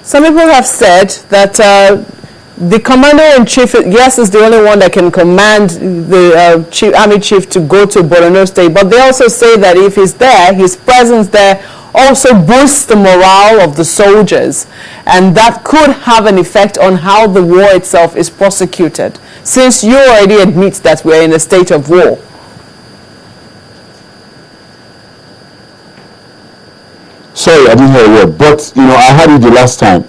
Some people have said that the commander-in-chief, yes, is the only one that can command the army chief to go to Borno State, but they also say that if he's there, his presence there also boosts the morale of the soldiers, and that could have an effect on how the war itself is prosecuted, since you already admit that we're in a state of war. Sorry, I didn't hear a word, but I heard it the last time.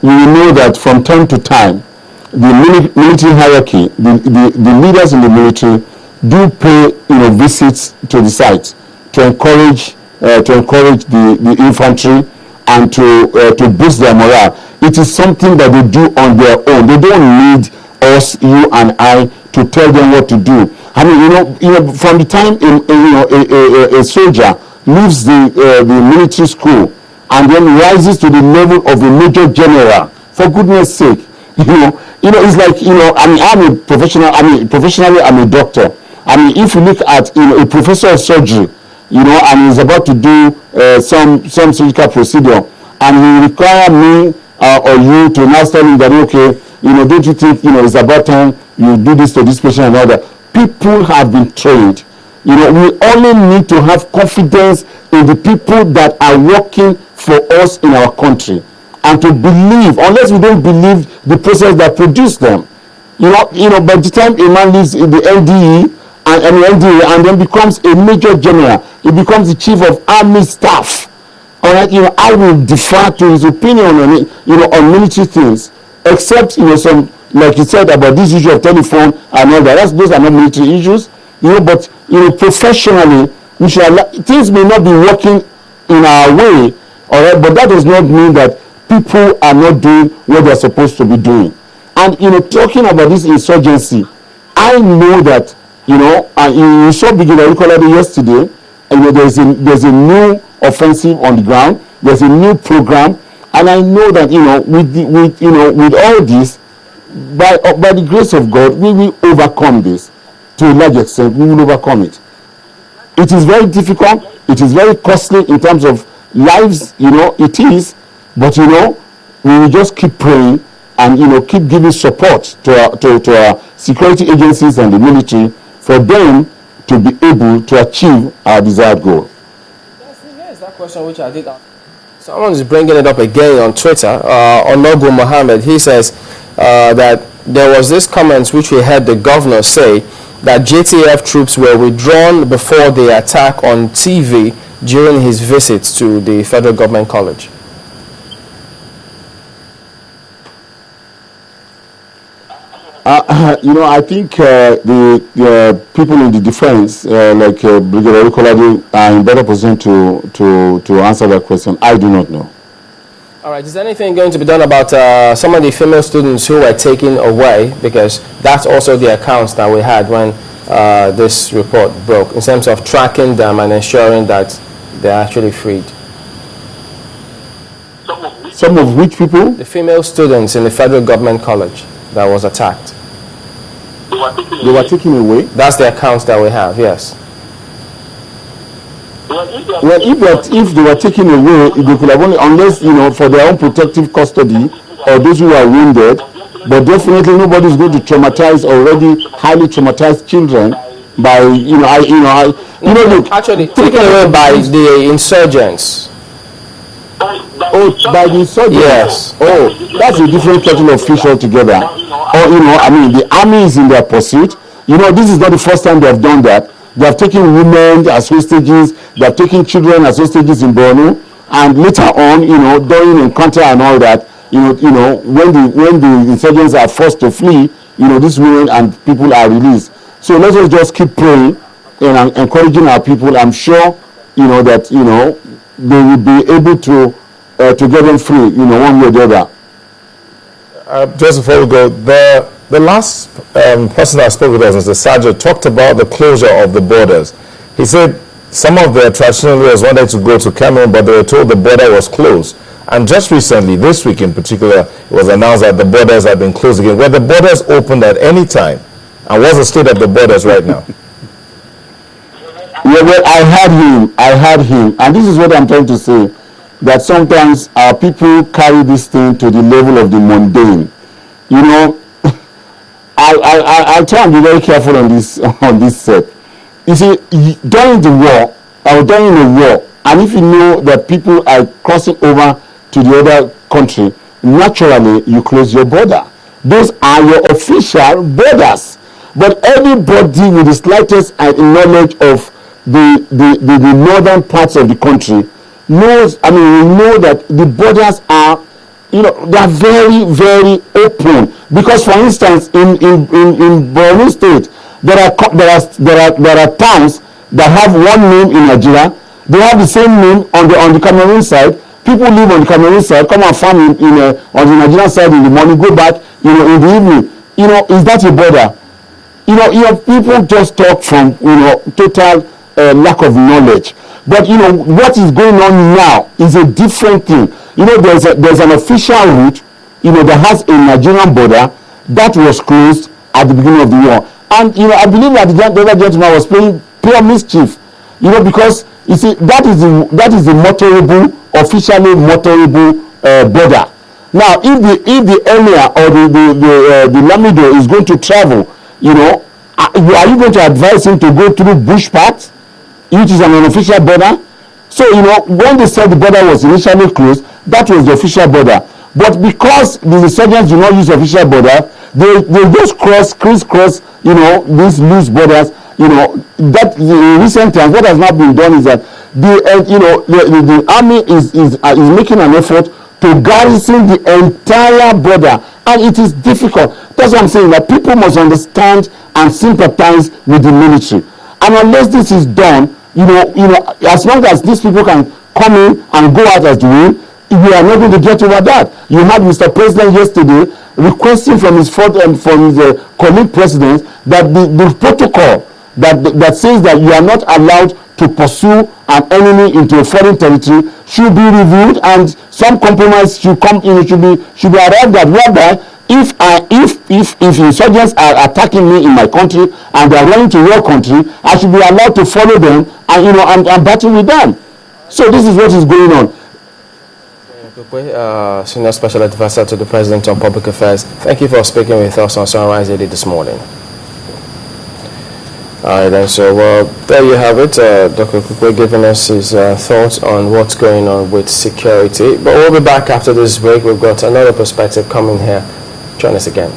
You will know that from time to time, the military hierarchy, the leaders in the military do pay visits to the site to encourage the infantry and to boost their morale. It is something that they do on their own. They don't need us, you and I, to tell them what to do. I mean, from the time a soldier leaves the military school and then rises to the level of a major general, for goodness sake, it's like, I mean, I'm a professional, professionally I'm a doctor. I mean, if you look at, a professor of surgery, and he's about to do some surgical procedure, and he require me or you to now tell him that, okay, don't you think, it's about time you do this to this patient and all that. People have been trained. We only need to have confidence in the people that are working for us in our country, and to believe, unless we don't believe the process that produced them. By the time a man leaves the LDE and then becomes a major general, he becomes the chief of army staff. All right, I will defer to his opinion on it, on military things, except some, like you said about this issue of telephone and all that. Those are not military issues. But professionally, we should things may not be working in our way, all right, but that does not mean that people are not doing what they're supposed to be doing. And talking about this insurgency, I know that you saw Brigadier Okupe yesterday, and there's a new offensive on the ground. There's a new program, and I know that with all this, by the grace of God, we will overcome this. To a large extent, we will overcome it. It is very difficult. It is very costly in terms of lives. It is, but we will just keep praying and keep giving support to our security agencies and the military for them to be able to achieve our desired goal. Yes, that question which I did ask. Someone is bringing it up again on Twitter. Onogu Mohammed, he says that there was this comment which we heard the governor say that JTF troops were withdrawn before the attack on TV during his visit to the Federal Government College. I think the people in the defense, like Brigadier Okupe, are in better position to answer that question. I do not know. All right, is there anything going to be done about some of the female students who were taken away? Because that's also the accounts that we had when this report broke, in terms of tracking them and ensuring that they're actually freed. Some of which people? The female students in the Federal Government College that was attacked. They were taken away? That's the accounts that we have, yes. Well, if they were taken away, they could have only, unless, for their own protective custody or those who are wounded, but definitely nobody is going to traumatize already highly traumatized children by, actually, taken away by the insurgents. Oh, by the insurgents? Yes. Oh, that's a different kettle of fish altogether. Or, the army is in their pursuit. This is not the first time they have done that. They have taken women as hostages. They have taken children as hostages in Borno. And later on, during encounter and all that, when the insurgents are forced to flee, these women and people are released. So let us just keep praying and encouraging our people. I'm sure, that, they will be able to get them free, one way or the other. Just before we go, the last person that spoke with us, Mr. Sajo, talked about the closure of the borders. He said some of the traditional leaders wanted to go to Cameroon, but they were told the border was closed. And just recently, this week in particular, it was announced that the borders have been closed again. Were the borders opened at any time? And what's the state of the borders right now? Yeah, well, I heard him, and this is what I'm trying to say. that sometimes our people carry this thing to the level of the mundane. You know, I'll try and be very careful on this set. You see, during the war, or during a war, and if you know that people are crossing over to the other country, naturally you close your border. Those are your official borders. But everybody with the slightest knowledge of the northern parts of the country knows, we know that the borders are, they are very, very open. Because, for instance, in Borno State, there are towns that have one name in Nigeria. They have the same name on the Cameroon side. People live on the Cameroon side, come and farm on the Nigerian side in the morning, go back, in the evening. Is that a border? People just talk from, total lack of knowledge. But, what is going on now is a different thing. There's an official route, that has a Nigerian border that was closed at the beginning of the war. And, I believe that the other gentleman was playing pure mischief, because, you see, that is the motorable, officially motorable border. Now, if the emir or the lamido is going to travel, are you going to advise him to go through bush paths, which is an unofficial border? So, when they said the border was initially closed, that was the official border. But because the insurgents do not use official border, they just crisscross, these loose borders. That in recent times, what has not been done is that the army is making an effort to garrison the entire border, and it is difficult. That's what I'm saying, that people must understand and sympathize with the military. And unless this is done, as long as these people can come in and go out as the wind, we are not going to get over that. You had Mr. President yesterday requesting from his colleague presidents that the protocol that says that you are not allowed to pursue an enemy into a foreign territory should be reviewed, and some compromise should be arrived at, whereby if insurgents are attacking me in my country and they are running to your country, I should be allowed to follow them and battle with them. So this is what is going on. Senior Special Advisor to the President on Public Affairs, thank you for speaking with us on Sunrise 80 this morning. All right, then, so there you have it. Dr. Okupe giving us his thoughts on what's going on with security. But we'll be back after this break. We've got another perspective coming here. Join us again.